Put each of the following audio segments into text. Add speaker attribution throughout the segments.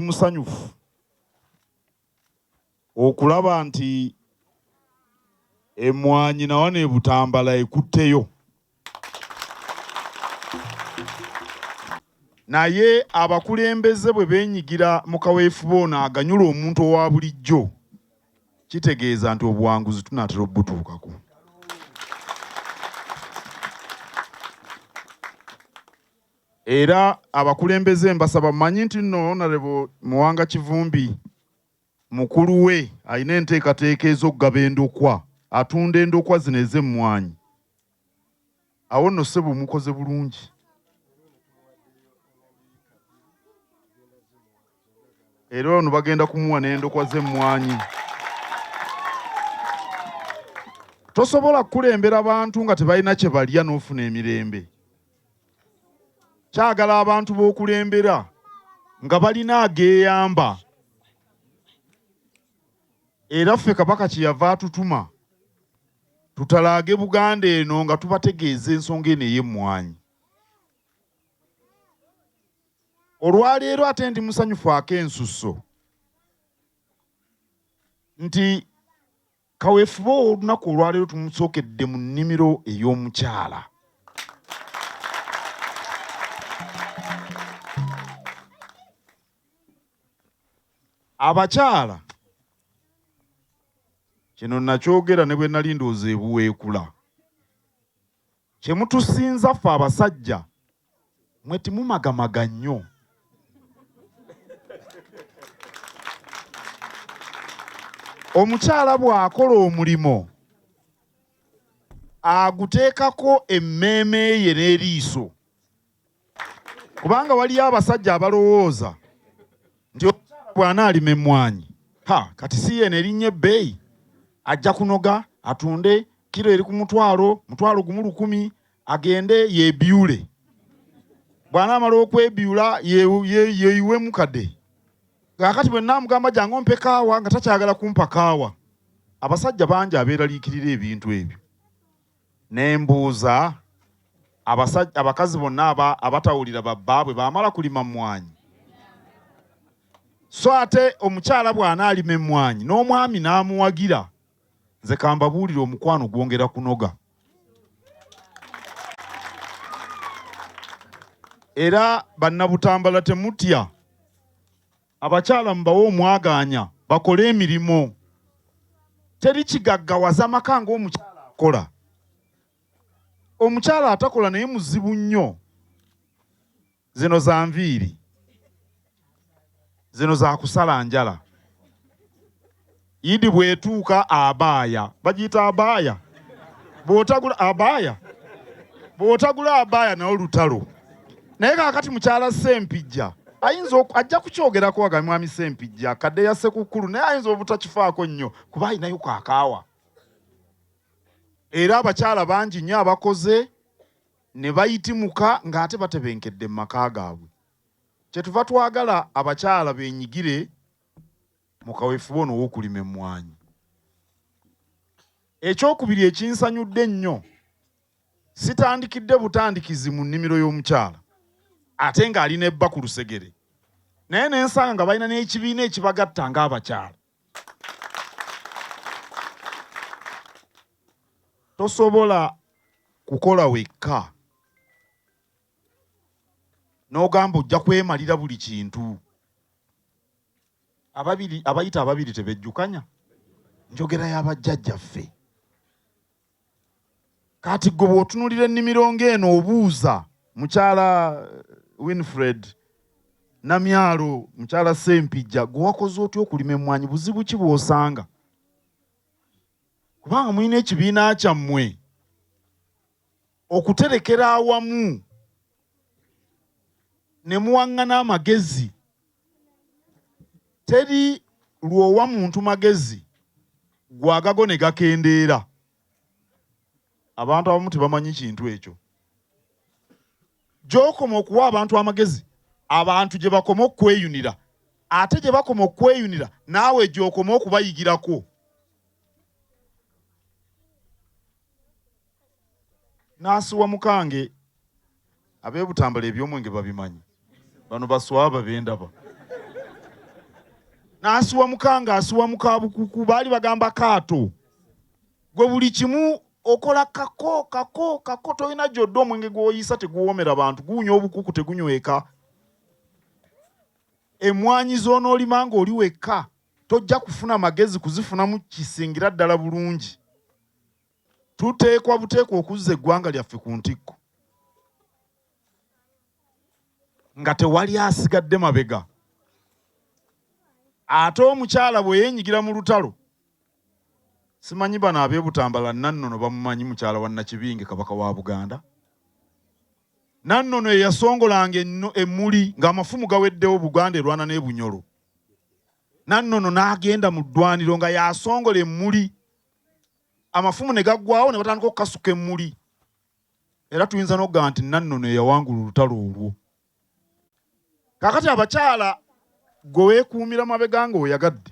Speaker 1: musanyufu okulaba nti emmwanyi nawo ne Butambala ekutteyo. Naye abakulembeze bwe beenyigira mu kaweefube ono aganyula omuntu owa bulijjo, kitegeeza nti obuwanguzi tunaatera obutuukako. Era abakulembeze mbasaba mmanyi nti nno Honorable Muwanga Kivumbi mukulu we alina enteekateeka ez'okugaba endokwa, atunda endokwa zino ez'emmwanyi. Awo nno ssebo mukoze bulungi. Era ono bagenda kumuwa n'endokwa z'emmwanyi. Tosobola kukulembera abantu nga tebalina kye balya n'ofuna emirembe. Kyagala abantu b'okulembera nga balina ageeyamba. Era ffe Kabaka kyeyava atutuma tutalaage Buganda eno nga tubategeeza ensonga eno ey'emmwanyi. Olwaleero ate ndi musanyufu ak'ensusso nti kaweefube olunaku olwaleero tumusookedde mu nnimiro ey'omukyala. Abakyala kino nakyogera ne bwe nali ndowooza ebuweekula. Kye mutusinza ffe abasajja mwe timumagamaga nnyo. Omukyala bw'akola omulimo aguteekako emmeeme ye n'eriiso. Kubanga waliyo abasajja abalowooza nti omukyala bw'anaalima emmwanyi, kati si yeeno erinnya ebbeeyi, ajja kunoga atunde kilo eri ku mutwalo gumu 100, agende yeebyule. Bw'anaamala okwebyula yeeyiwemu kade. Kaakati bwe nnaamugamba jangu ompe kaawa nga takyagala kumpa kaawa. Abasajja bangi abeeraliikirira ebintu ebyo. Ne mbuuza abakazi bonna abatawulira babbaabwe baamala kulima mmwanyi. So ate omukyala bw'anaalima emmwanyi n'omwami n'amuwagira, nze kambabuulire omukwano gwongera kunoga. Era bannabutambala temutya. Abakyala mbawe omwagaanya bakole emirimu. Teri kigaggawaza amaka ng'omukyala akola. Omukyala atakola naye muzibu nnyo. Zino za nviiri, zino za kusala njala. Idi bw'etuuka abaaya, bagiyita abaaya. Bw'otagula abaaya nawo lutalo. Naye kaakati mukyala Ssempijja ajja kukyogerako waga mwami Ssempijja kadde ya Ssekukkulu, naye ayinza obutakifaako nnyo kuba ayinayo kaakaawa. Era abakyala bangi nnyo abakoze ne bayitimuka ng'ate batebenkedde mu maka gaabwe. Kyetuva twagala abakyala beenyigire mu kaweefube ono w'okulima emmwanyi. Ekyokubiri ekinsanyudde ennyo, sitandikidde butandikizi mu nnimiro y'omukyala ate ng'alina ebba ku lusegere, naye n'ensanga nga balina n'ekibiina ekibagatta ng'abakyala. Tosobola kukola wekka n'ogamba ojja kwemalira buli kintu. Abayita ababiri tebejjukanya, njogera y'abajjajjaffe. Kati gwe bw'otunuulira ennimiro ng'eno obuuza mukyala Winfred Namyalo, mukyala Ssempijja, gwe wakoze otya okulima emmwanyi, buzibu ki bw'osanga? Kubanga mulina ekibiina kyammwe okuterekera awamu ne muwaŋŋana amagezi. Teri lw'owa muntu magezi gwagago ne gakendeera. Abantu abamu tebamanyi kintu ekyo. Gy'okoma okuwa abantu amagezi, abantu gye bakoma okweyunira, ate gye bakoma okweyunira naawe gy'okoma okubayigirako. Naasuwa mukange ab'e Butambala eby'omwenge babimanyi. Bano baswaba bendaba. n'asiwa mukanga asiwa mukabukuku baali bagamba kaato gwe buli kimu okola kako toyina joddo omwenge gwoyisa teguwomera bantu guunya obukuku tegunyweka emmwanyi z'onoolima ng'oli wekka tojja kufuna magezi kuzifunamu kisingira ddala bulungi. Tuteekwa buteekwa okuzza eggwanga lyaffe ku ntikko nga tewali asigadde mabega. Ate omukyala bwe yeenyigira mu lutalo, simanyi bano ab'ebutambala Nannono bamumanyi mukyala wa Nakibinge kabaka wa Buganda. Nannono eyasongolanga emmuli ng'amafumu gaweddewo Buganda erwana n'ebunyolo. Nannono n'agenda mu ddwaniro nga yasongola emmuli, amafumu ne gaggwawo ne batandika okukasuka emmuli. Era tuyinza n'okugamba nti Nannono eyawangula olutalo olwo. Kaakati abakyala gwe weekuumira mabega ng'oyagadde,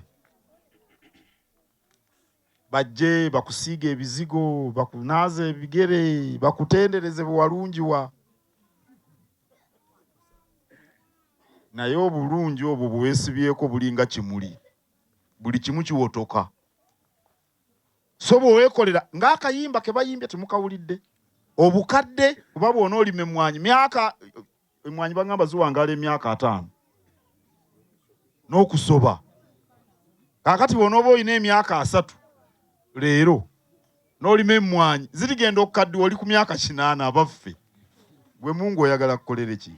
Speaker 1: bajje bakusiiga ebizigo, bakunaaza ebigere, bakutendereze bwe walungiwa. Naye obulungi obwo bwe weesibyeko bulinga kimuli, buli kimu kiwotoka. So bwe weekolera ng'akayimba ke bayimbye temukawulidde. Obukadde kuba bw'onoolima emmwanyi, emmwanyi bagamba ziwangaala emyaka 5 n'okusoba. Kaakati bw'onooba olina emyaka 3 leero n'olima emmwanyi zirigenda okukaddiwa oli ku myaka 8 abaffe. Gwe Mungu oyagala kukolere ki?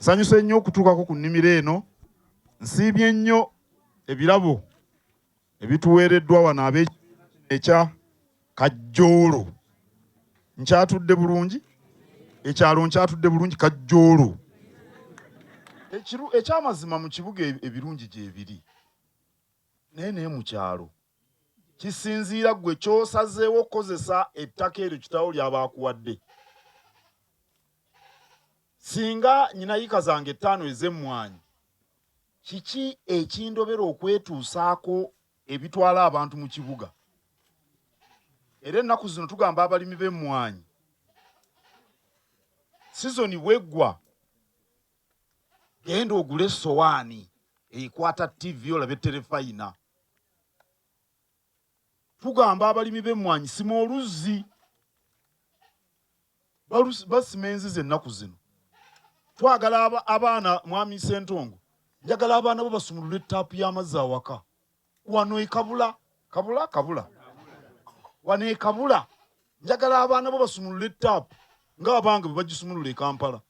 Speaker 1: Nsanyuse nnyo okutuukako ku nnimiro eno. Nsiibye nnyo ebirabo ebituweereddwa wano ab'ekya Kajjoolo. Nkyatudde bulungi? Ekyalo nkyatudde bulungi Kajjoolo. Ekyamazima mu kibuga ebirungi gye biri. Naye mu kyalo kisinziira gwe ky'osazeewo okukozesa ettaka eryo kitawo ly'abaakuwadde. Singa nyina yika zange 5 ez'emmwanyi, kiki ekindobera okwetuusaako ebitwala abantu mu kibuga? Era ennaku zino tugamba abalimi b'emmwanyi, sizoni bweggwa genda ogule essowaani ekwata TV olabe terefayina. Tugamba abalimi b'emmwanyi sima oluzzi, basima enzizi ennaku zino. Twagala abaana mwami Ssentongo, njagala abaana bo basumulula ettaapu y'amazzi awaka. Wano ekabula wano ekabula njagala abaana bo basumulula ettaapu ng'abange bwe bagisumulula e Kampala.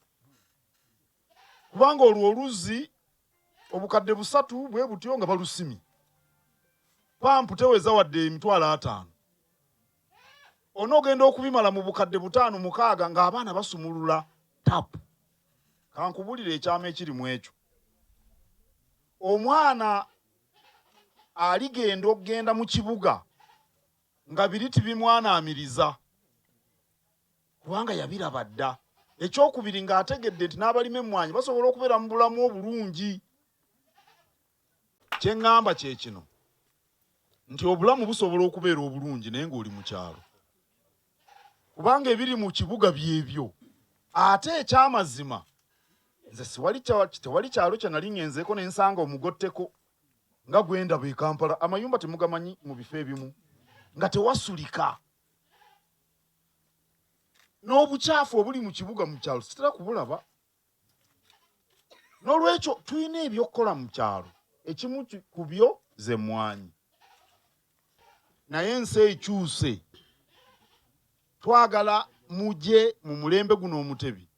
Speaker 1: Kubanga olwo oluzzi obukadde 3 bwe butyo nga balusimi. Pampu teweza wadde emitwalo 5. Onoogenda okubimala mu bukadde 5-6 ng'abaana basumulula taapu. Kankubulire ekyama ekiri mu ekyo. Omwana aligenda okugenda mu kibuga nga biri tibimwanaamiriza kubanga yabiraba dda. Ekyokubiri ng'ategedde nti n'abalima emmwanyi basobola okubeera mu bulamu obulungi. Kye ŋŋamba kye kino nti obulamu busobola okubeera obulungi naye ng'oli mu kyalo. Kubanga ebiri mu kibuga byebyo. Ate ekyamazima nze tewali kyalo kye nali ngenzeeko ne nsanga omugotteko nga gwendaba e Kampala. Amayumba temugamanyi mu bifo ebimu nga tewasulika. N'obukyafu obuli mu kibuga mu kyalo sitera kubulaba. N'olwekyo tulina ebyokukola mu kyalo. Ekimu ku byo ze mmwanyi. Naye ensi ekyuse. Twagala mujje mu mulembe guno omutebi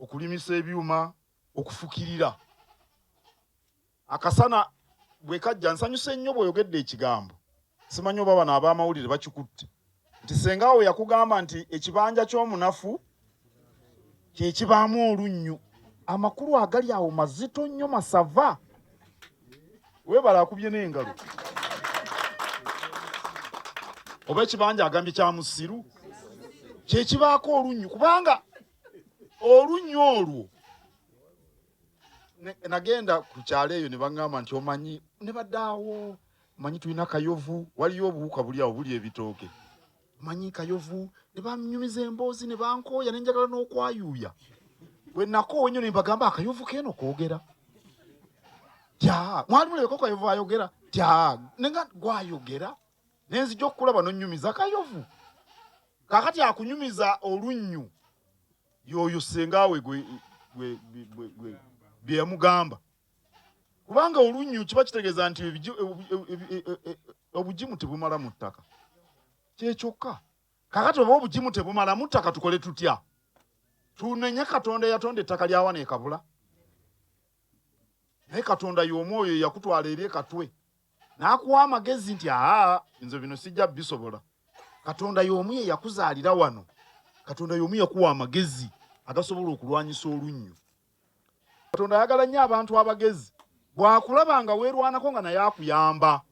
Speaker 1: okulimisa ebyuma, okufukirira. Akasana bwe kajja nsanyuse nnyo bw'oyogedde ekigambo. Simanyi oba bano ab'amawulire bakikutte. Nti sengaawo yakugamba nti ekibanja ky'omunafu kye kibaamu olunnyu. Amakulu agali awo mazito nnyo masava. Weebala akubye n'engalo. Oba ekibanja agambye kya musiru kye kibaako olunnyu kubanga olunnyu olwo. Nagenda ku kyalo eyo ne baŋŋamba nti omanyi ne baddaawo manyi tulina kayovu, waliyo obuwuka buli awo buli ebitooke. Manyi kayovu ne bamnyumiza emboozi ne bankooya ne njagala n'okwayuuya. we nako wenyo nimbagamba akayovu keno koogera tya mwali muleko akayovu ayogera tya nenga gwayogera nenzija okulaba nonyumiza akayovu kakati akunyumiza olunnyu yoyo sengawe gwe byamugamba kubanga olunnyu kiba kitegeeza nti obugimu tebumala mu ttaka kyekyokka kakati oba obugimu tebumala mu ttaka tukole tutya tunenye Katonda yatonda ettaka lyawa nekabula naye Katonda y'omwoyo yakutwala eri ekatwe n'akuwa amagezi nti nze bino sijja bisobola Katonda y'omu ye yakuzaalira wano Katonda y'omu yakuwa amagezi agasobola okulwanyisa olunnyu Katonda ayagala nnyo abantu abagezi bwakulaba nga weerwanako nga naye akuyamba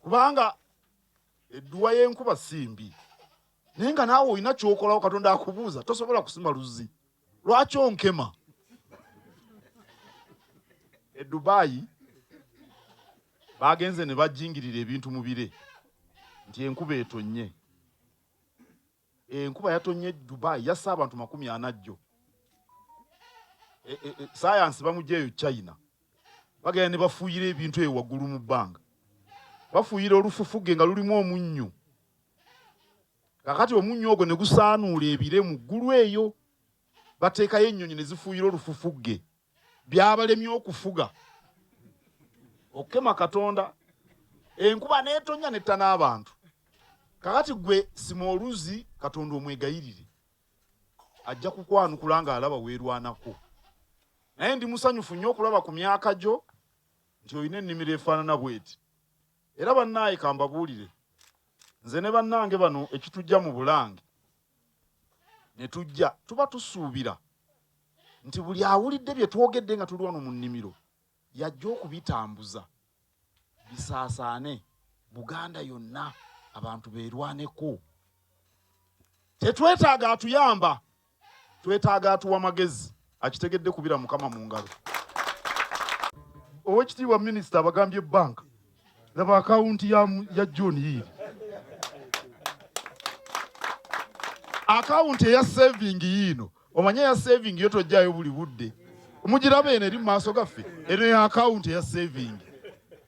Speaker 1: kubanga edduwa y'enkuba simbi naye nga naawe olina kyokolawo Katonda akubuuza tosobola kusima luzzi lwaki onkema e Dubai bagenze ne bajingirira ebintu mu bire nti enkuba etonnye enkuba yatonye Dubai yassa abantu 40 jjo science bamujeyo China bagenda ne bafuuyira ebintu eyo waggulu mu bbanga bafuuyira olufufuge nga lulimu omunnyo kakati omunnyo ogwo ne gusaanuula ebire mu ggulu eyo bateekayo ennyonyi ne zifuuyira olufufuge byabalemye okufuga okema Katonda enkuba neetonya netta n'abantu kakati gwe sima oluzi Katonda omwegayirire ajja kukwanukula nga alaba weerwanako naye ndi musanyufu nnyo okulaba ku myaka gyo nti olina ennimiro efaanana bweti era bannaaye kambabuulire nze ne bannange bano ekitujja mu Bulange ne tujja tuba tusuubira nti buli awulidde bye twogedde nga tuli wano mu nnimiro yajja okubitambuza bisaasaane Buganda yonna abantu beerwaneko tetwetaaga atuyamba twetaaga atuwa amagezi akitegedde kubira Mukama mu ngalo Oweekitiibwa Minisita abagambye ebbanka laba akawunti ya John Hill akawunti eya saving yino omanye ya saving yo tojjayo buli budde omugiraba eno eri mu maaso gaffe eno ya akawunti eya saving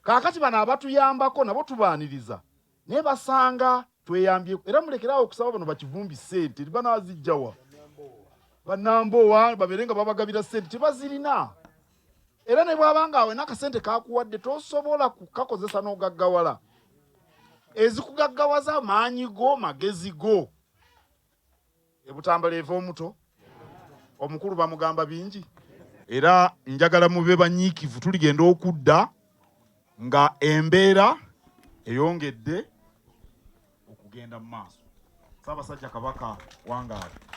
Speaker 1: kaakati bano abatuyambako nabo tubaaniriza naye basanga tweyambye era mulekerawo okusaba bano bakivumbi ssente banazijjawa bannamboowa babeere nga babagabira ssente tebazirina era ne bwabanga awe n'akasente kakuwadde tosobola kukakozesa n'ogaggawala ezikugaggawaza maanyi go magezi go ebutambala eva omuto omukulu bamugamba bingi era njagala mube banyiikivu tuligenda okudda nga embeera eyongedde okugenda mu maaso Ssaabasajja Kabaka wangaale